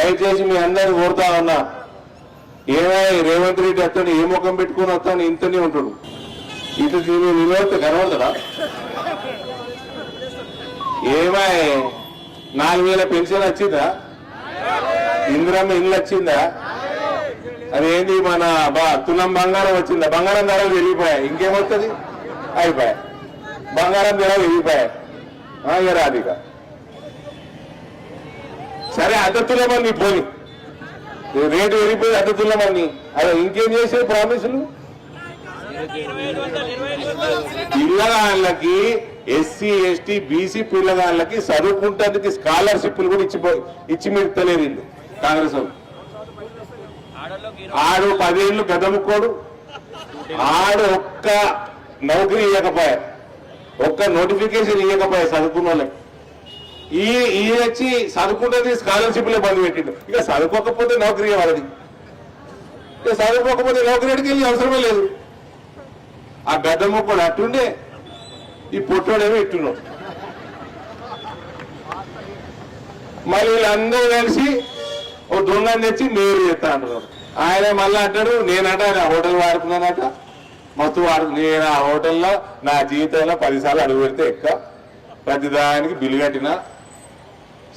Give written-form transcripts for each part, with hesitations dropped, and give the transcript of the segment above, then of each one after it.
దయచేసి మీ అందరిని కోరుతా ఉన్నా, ఏమై రేవంత్ రెడ్డి అతను ఏ ముఖం పెట్టుకుని వస్తాను ఇంతనే ఉంటాడు. ఇటు నిలబడితే కనబడతాడా? ఏమై 4000 పెన్షన్ వచ్చిందా? ఇందిరమ్మ ఇల్లు వచ్చిందా? అదేంటి మన తులం బంగారం వచ్చిందా? బంగారం ధరలు వెళ్ళిపోయాయి, ఇంకేమొస్తుంది? అయిపోయాయి, బంగారం ధరలు వెళ్ళిపోయాయి. ఇక రాదిక సరే, అద్దతులమని పోని రేటు వెళ్ళిపోయి అద్దతులమని అదే ఇంకేం చేసే ప్రామిసులు. పిల్లగాళ్ళకి ఎస్సీ ఎస్టీ బీసీ పిల్లగాళ్ళకి చదువుకుంటేందుకు స్కాలర్షిప్లు కూడా ఇచ్చి మిడతలేదు వీళ్ళు కాంగ్రెస్ వాళ్ళు. ఆడు 10 ఏళ్ళు గదముకోడు, ఆడు ఒక్క నౌకరీ ఇవ్వకపోయా, ఒక్క నోటిఫికేషన్ ఇవ్వకపోయా చదువుకున్న వాళ్ళకి. ఈ వచ్చి చదువుకుంటే స్కాలర్షిప్లే బంద్ పెట్టిండు. ఇక చదువుకోకపోతే నౌకరీ వాళ్ళది, ఇక చదువుకోకపోతే నౌకరీకి వెళ్ళి అవసరమే లేదు. ఆ గద్దముక్కడు అట్టుండే, ఈ పొట్టోడేమో ఇట్టున్నాడు. మళ్ళీ వీళ్ళందరూ కలిసి ఓ దొంగని తెచ్చి మేలు చేస్తా అంటున్నారు. ఆయన మళ్ళీ అంటాడు, నేనంట నా హోటల్ వాడుతున్నానట, మస్తు నేను ఆ హోటల్లో నా జీవితంలో 10 సార్లు అడుగు పెడితే ఎక్క, ప్రతిదానికి బిల్లు కట్టినా,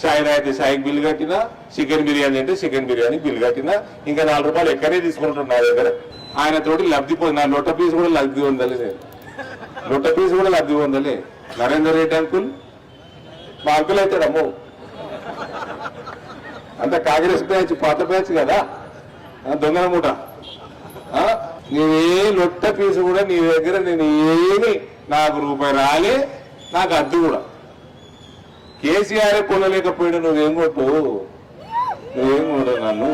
చాయ్ అయితే చాయ్కి బిల్లు కట్టినా, చికెన్ బిర్యానీ అంటే చికెన్ బిర్యానీకి బిల్లు కట్టినా, ఇంకా 4 రూపాయలు ఎక్కడే తీసుకుంటున్నాడు నా దగ్గర. ఆయన తోటి లబ్ధి పొంది, నా లొట్ట పీసు కూడా లబ్ధి పొందలే, నేను లొట్ట పీసు కూడా లబ్ధి పొందలే. నరేందర్ రెడ్డి అంకుల్ మా అంకుల్ అవుతాడు. అమ్మో, అంత కాంగ్రెస్ బ్యాచ్, పాత బ్యాచ్ కదా, దొంగల మూట. నేనే లొట్ట పీసు కూడా నీ దగ్గర నేను ఏమి, నాకు రూపాయి రాలే, నాకు అద్దు కూడా. కేసీఆర్ కొనలేకపోయాడు, నువ్వేం కొట్టు, నువ్వేం కొట్టు నన్ను.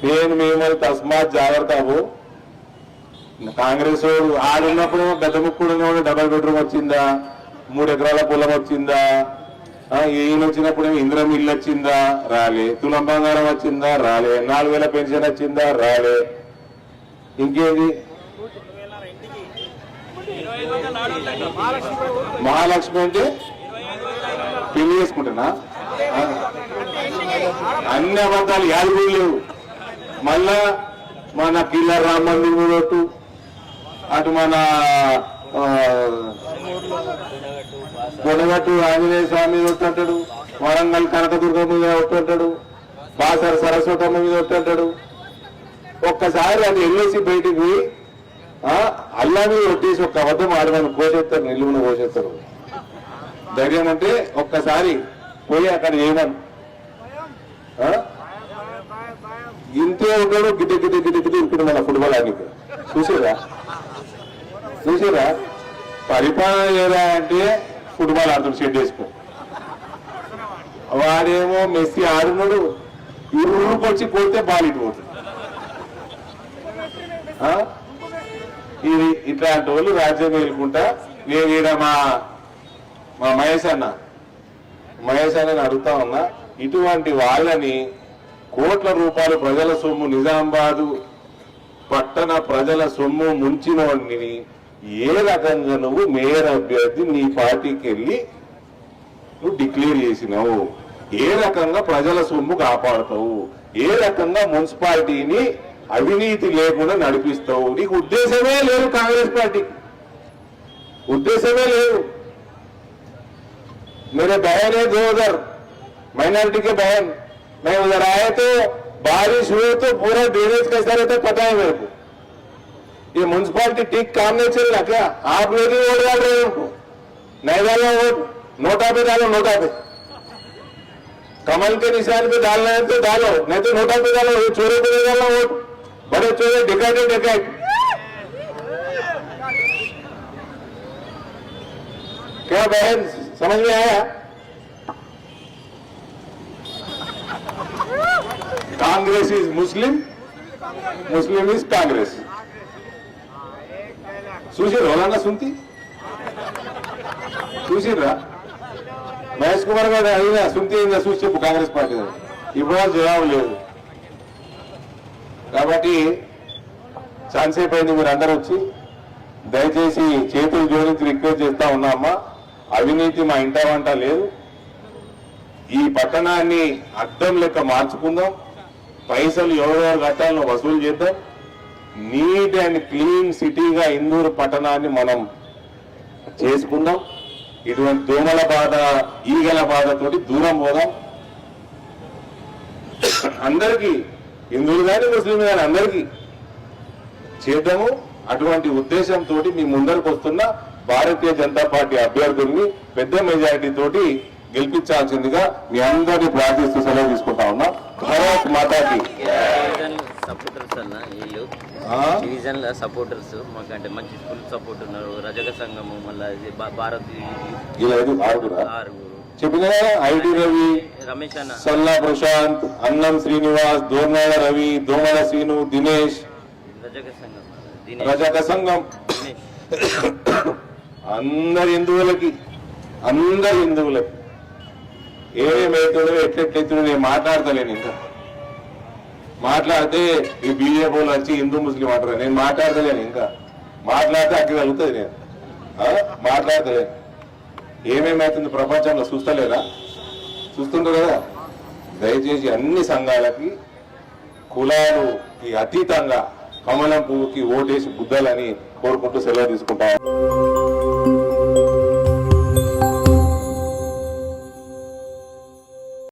నేను మిమ్మల్ని తస్మాత్ జాగ్రత్తవు. కాంగ్రెస్ ఆడున్నప్పుడు గద్దముక్కుడు 2 బెడ్రూమ్ వచ్చిందా, 3 ఎకరాల పొలం వచ్చిందా, ఈయన వచ్చినప్పుడు ఇందిరం ఇల్లు వచ్చిందా? రాలే. తులం బంగారం వచ్చిందా? రాలే. 4000 పెన్షన్ వచ్చిందా? రాలే. ఇంకేంది? మహాలక్ష్మి అంటే పెళ్లి చేసుకుంటున్నా? అన్ని అబద్ధాలు యాదగిరి లేవు. మళ్ళా మన కిల్లర్ రామ్ మందిర్ మీద ఒట్టు, అటు మన కొనగట్టు ఆంజనేయ స్వామి మీద ఒట్టు, వరంగల్ కనకదుర్గం మీద ఒట్టు, బాసర సరస్వతమ్మ మీద ఒట్టు. ఒక్కసారి అది వెళ్ళేసి బయటికి పోయి అల్లా మీద ఒట్టేసి ఒక్క అబద్ధం ఆడమని కోసేస్తారు, నిలువును కోసేస్తారు. ధైర్యం అంటే ఒక్కసారి పోయి అక్కడ చేయమని. ఇంతే ఉంటాడు, గిడ్డ గిడ్డ గిడ్డ గిడ్డ ఇప్పుడు మన ఫుట్బాల్ ఆడికి చూసారా పరిపాలన ఏదా అంటే ఫుట్బాల్ ఆడుతాడు, షెడ్ వేసుకో. వాడేమో మెస్సీ ఆడున్నాడు, ఇరుకొచ్చి కొడితే బాల్ ఇటు పోతుంది. ఇది ఇట్లాంటి వాళ్ళు రాజ్యం వేలుకుంటా. నేను ఈడ మా మహేష్ అన్నని అడుగుతా ఉన్నా, ఇటువంటి వాళ్ళని కోట్ల రూపాయలు ప్రజల సొమ్ము, నిజామాబాదు పట్టణ ప్రజల సొమ్ము ముంచిన వాడిని ఏ రకంగా నువ్వు మేయర్ అభ్యర్థి నీ పార్టీకి వెళ్ళి నువ్వు డిక్లేర్ చేసినావు? ఏ రకంగా ప్రజల సొమ్ము కాపాడుతావు? ఏ రకంగా మున్సిపాలిటీని అవినీతి లేకుండా నడిపిస్తావు? నీకు ఉద్దేశమే లేదు, కాంగ్రెస్ పార్టీకి ఉద్దేశమే లేదు. मेरे बहन है 2 उधर माइनॉरिटी के बहन, मैं उधर आए तो बारिश हुई तो पूरा ड्रेनेज कैसा रहता पता है मेरे को. ये म्यूनसिपालिटी ठीक काम नहीं चल रहा क्या? आप लोग ही वोट डाल रहे हैं उनको, नहीं डालो वोट, नोटा पे डालो, नोटा पे कमल के निशान पे डालना है तो डालो, नहीं तो नोटा पे डालो. ये चोरों पे नहीं डालना वोट, बड़े चोरे डिकाइट. क्या बहन समझ में आया? Congress is Muslim, Muslim is Congress. చూసి రోలన్నా సుంతి చూసిర్రా? మహేష్ కుమార్ గారు అయినా సుంతి అయిందా చూసి చెప్పు కాంగ్రెస్ పార్టీ. ఇప్పుడు జవాబు లేదు. కాబట్టి ఛాన్సేపు అయింది, మీరు అందరూ వచ్చి దయచేసి చేతులు జోడించి రిక్వెస్ట్ చేస్తా ఉన్నామా, అవినీతి మా ఇంట వంట లేదు. ఈ పట్టణాన్ని అద్దం లెక్క మార్చుకుందాం, పైసలు ఎవరెవరు కట్టాలను వసూలు చేద్దాం, నీట్ అండ్ క్లీన్ సిటీగా ఇందూరు పట్టణాన్ని మనం చేసుకుందాం. ఇటువంటి దోమల బాధ, ఈగల బాధతోటి దూరం పోదాం. అందరికీ, హిందువులు కానీ ముస్లింలు కానీ అందరికీ చేద్దాము. అటువంటి ఉద్దేశంతో మీ ముందరకు వస్తున్న భారతీయ జనతా పార్టీ అభ్యర్థుల్ని పెద్ద మెజారిటీ తోటి గెలిపించాల్సిందిగా మీ అందరినీ ప్రార్థిస్తూ సెలవు తీసుకుంటా ఉన్నా. భారత్ మాతాకి. సపోర్టర్స్ అన్న వీళ్ళు డివిజన్ లో సపోర్టర్స్ మాకంటే మంచి ఫుల్ సపోర్ట్ ఉన్నారు. రజక సంఘము, మళ్ళీ భారత్ చెప్పిన ఐటీ రవి, రమేష్ అన్న, సల్లా ప్రశాంత్, అన్నం శ్రీనివాస్, దోర్నాడ రవి, దోమల శ్రీను, దినేష్, రజక సంఘం అందరి హిందువులకి ఏమేమవుతుందో ఎట్లెట్లెత్తుందో నేను మాట్లాడతలేను. ఇంకా మాట్లాడితే ఈ బీజేపీ వాళ్ళు వచ్చి హిందూ ముస్లిం అంటారు. నేను మాట్లాడతలేను. ఇంకా మాట్లాడితే అక్కడ కలుగుతుంది. నేను మాట్లాడతలేను. ఏమేమవుతుంది ప్రపంచంలో చూస్తలేదా? చూస్తుంటారు కదా. దయచేసి అన్ని సంఘాలకి కులాలుకి అతీతంగా కమలం పువ్వుకి ఓటేసి బుద్ధాలని కోరుకుంటూ సెలవు తీసుకుంటాం.